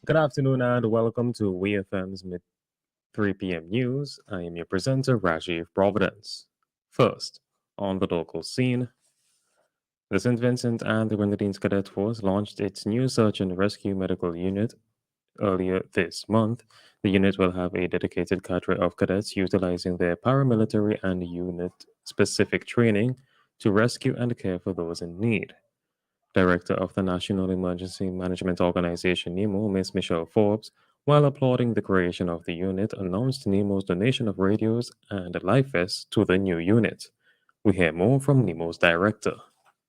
Good afternoon and welcome to WEFM's mid 3 p.m. news. I am your presenter, Rajiv Providence. First, on the local scene, the St. Vincent and the Grenadines Cadet Force launched its new search and rescue medical unit earlier this month. The unit will have a dedicated cadre of cadets utilizing their paramilitary and unit specific training to rescue and care for those in need. Director of the National Emergency Management Organization, NEMO, Ms. Michelle Forbes, while applauding the creation of the unit, announced NEMO's donation of radios and life vests to the new unit. We hear more from NEMO's director.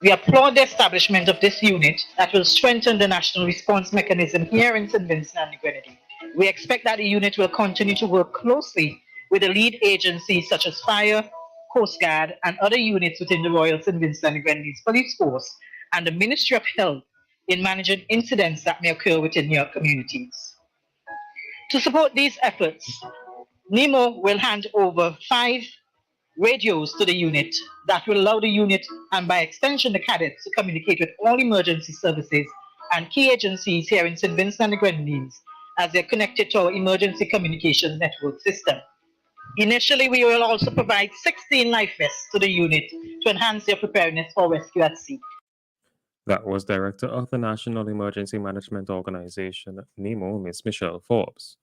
We applaud the establishment of this unit that will strengthen the national response mechanism here in St. Vincent and the Grenadines. We expect that the unit will continue to work closely with the lead agencies such as Fire, Coast Guard, and other units within the Royal St. Vincent and the Grenadines Police Force and the Ministry of Health in managing incidents that may occur within your communities. To support these efforts, NEMO will hand over 5 radios to the unit that will allow the unit and by extension the cadets to communicate with all emergency services and key agencies here in St. Vincent and the Grenadines as they're connected to our emergency communications network system. Initially, we will also provide 16 life vests to the unit to enhance their preparedness for rescue at sea. That was Director of the National Emergency Management Organization, NEMO, Ms. Michelle Forbes.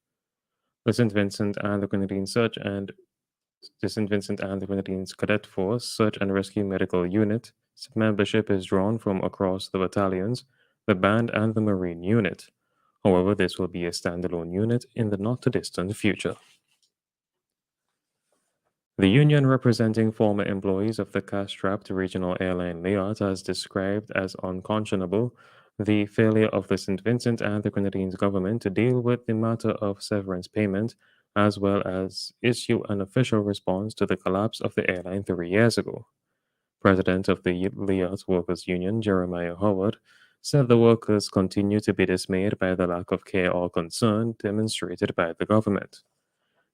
The St. Vincent and the Grenadines Cadet Force Search and Rescue Medical Unit membership is drawn from across the battalions, the band, and the Marine Unit. However, this will be a standalone unit in the not-too-distant future. The union representing former employees of the cash-strapped regional airline Liat has described as unconscionable the failure of the St. Vincent and the Grenadines government to deal with the matter of severance payment, as well as issue an official response to the collapse of the airline 3 years ago. President of the Liat Workers Union, Jeremiah Howard, said the workers continue to be dismayed by the lack of care or concern demonstrated by the government.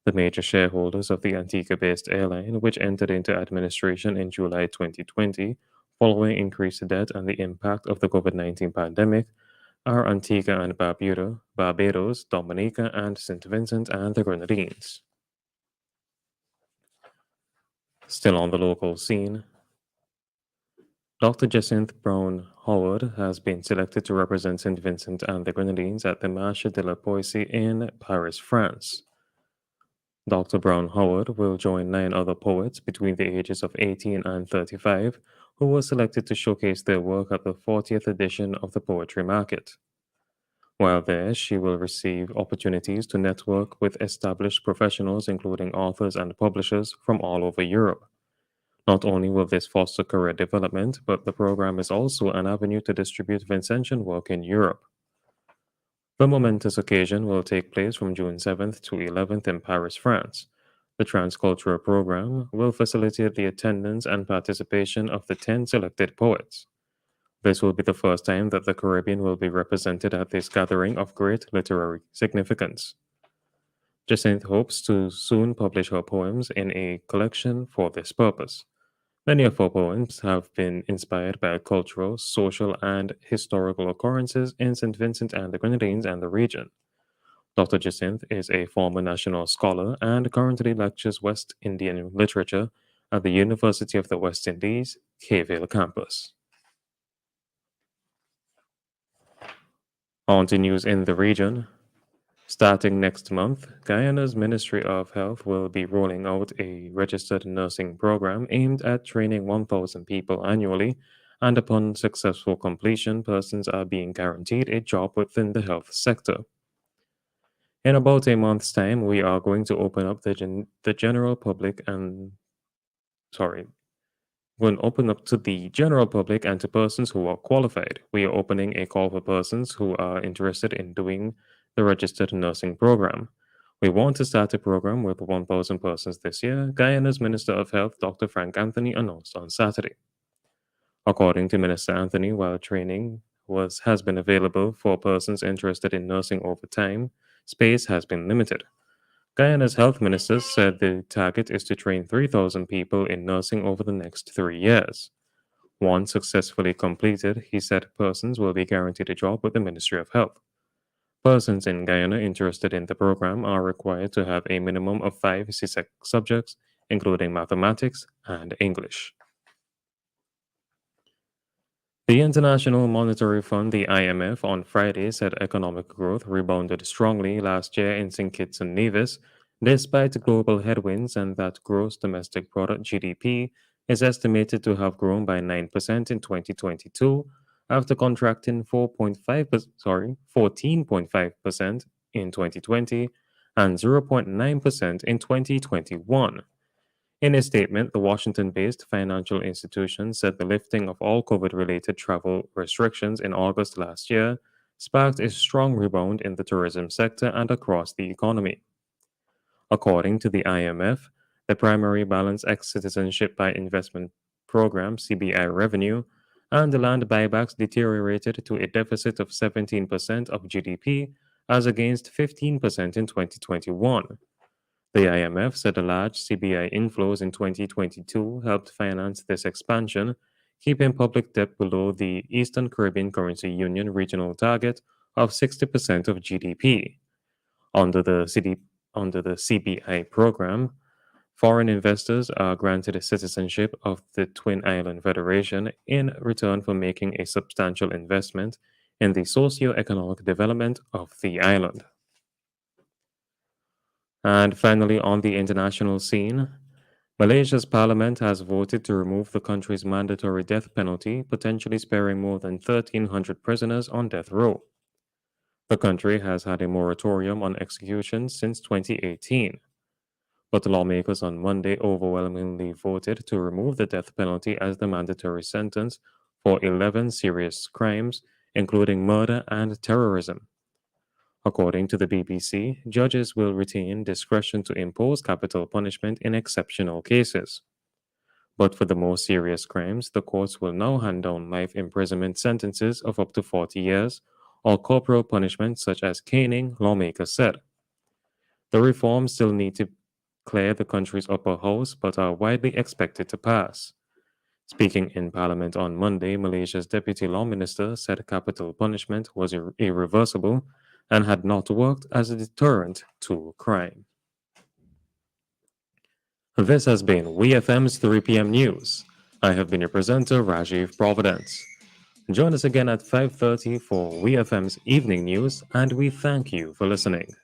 The major shareholders of the Antigua-based airline, which entered into administration in July 2020 following increased debt and the impact of the COVID-19 pandemic, are Antigua and Barbados, Dominica, and St. Vincent and the Grenadines. Still on the local scene, Dr. Jacinth Brown Howard has been selected to represent St. Vincent and the Grenadines at the Marche de la Poésie in Paris, France. Dr. Brown Howard will join 9 other poets between the ages of 18 and 35 who were selected to showcase their work at the 40th edition of the Poetry Market. While there, she will receive opportunities to network with established professionals, including authors and publishers from all over Europe. Not only will this foster career development, but the program is also an avenue to distribute Vincentian work in Europe. The momentous occasion will take place from June 7th to 11th in Paris, France. The transcultural program will facilitate the attendance and participation of the 10 selected poets. This will be the first time that the Caribbean will be represented at this gathering of great literary significance. Jacinth hopes to soon publish her poems in a collection for this purpose. Many of her poems have been inspired by cultural, social, and historical occurrences in St. Vincent and the Grenadines and the region. Dr. Jacinth is a former national scholar and currently lectures West Indian literature at the University of the West Indies, K-Ville campus. On to news in the region. Starting next month, Guyana's Ministry of Health will be rolling out a registered nursing program aimed at training 1,000 people annually, and upon successful completion, persons are being guaranteed a job within the health sector. In about a month's time, we are going to open up the general public and We'll open up to the general public and to persons who are qualified. We are opening a call for persons who are interested in doing the registered nursing program. We want to start a program with 1,000 persons this year, Guyana's Minister of Health, Dr. Frank Anthony, announced on Saturday. According to Minister Anthony, while training has been available for persons interested in nursing over time, space has been limited. Guyana's health minister said the target is to train 3,000 people in nursing over the next 3 years. Once successfully completed, he said persons will be guaranteed a job with the Ministry of Health. Persons in Guyana interested in the program are required to have a minimum of 5 CSEC subjects, including mathematics and English. The International Monetary Fund, the IMF, on Friday said economic growth rebounded strongly last year in St. Kitts and Nevis, despite global headwinds, and that gross domestic product (GDP) is estimated to have grown by 9% in 2022 after contracting 14.5% in 2020 and 0.9% in 2021. In a statement, the Washington based financial institution said the lifting of all COVID related travel restrictions in August last year sparked a strong rebound in the tourism sector and across the economy. According to the IMF, the primary balance ex citizenship by investment program (CBI) revenue and the land buybacks deteriorated to a deficit of 17% of GDP as against 15% in 2021. The IMF said the large CBI inflows in 2022 helped finance this expansion, keeping public debt below the Eastern Caribbean Currency Union regional target of 60% of GDP. Under the, under the CBI program, foreign investors are granted a citizenship of the Twin Island Federation in return for making a substantial investment in the socio-economic development of the island. And finally, on the international scene, Malaysia's parliament has voted to remove the country's mandatory death penalty, potentially sparing more than 1,300 prisoners on death row. The country has had a moratorium on executions since 2018, but lawmakers on Monday overwhelmingly voted to remove the death penalty as the mandatory sentence for 11 serious crimes, including murder and terrorism. According to the BBC, judges will retain discretion to impose capital punishment in exceptional cases. But for the most serious crimes, the courts will now hand down life imprisonment sentences of up to 40 years or corporal punishment such as caning, lawmakers said. The reforms still need to clear the country's upper house but are widely expected to pass. Speaking in Parliament on Monday, Malaysia's Deputy Law Minister said capital punishment was irreversible and had not worked as a deterrent to crime. This has been WEFM's 3 p.m. News. I have been your presenter, Rajiv Providence. Join us again at 5:30 for WEFM's Evening News, and we thank you for listening.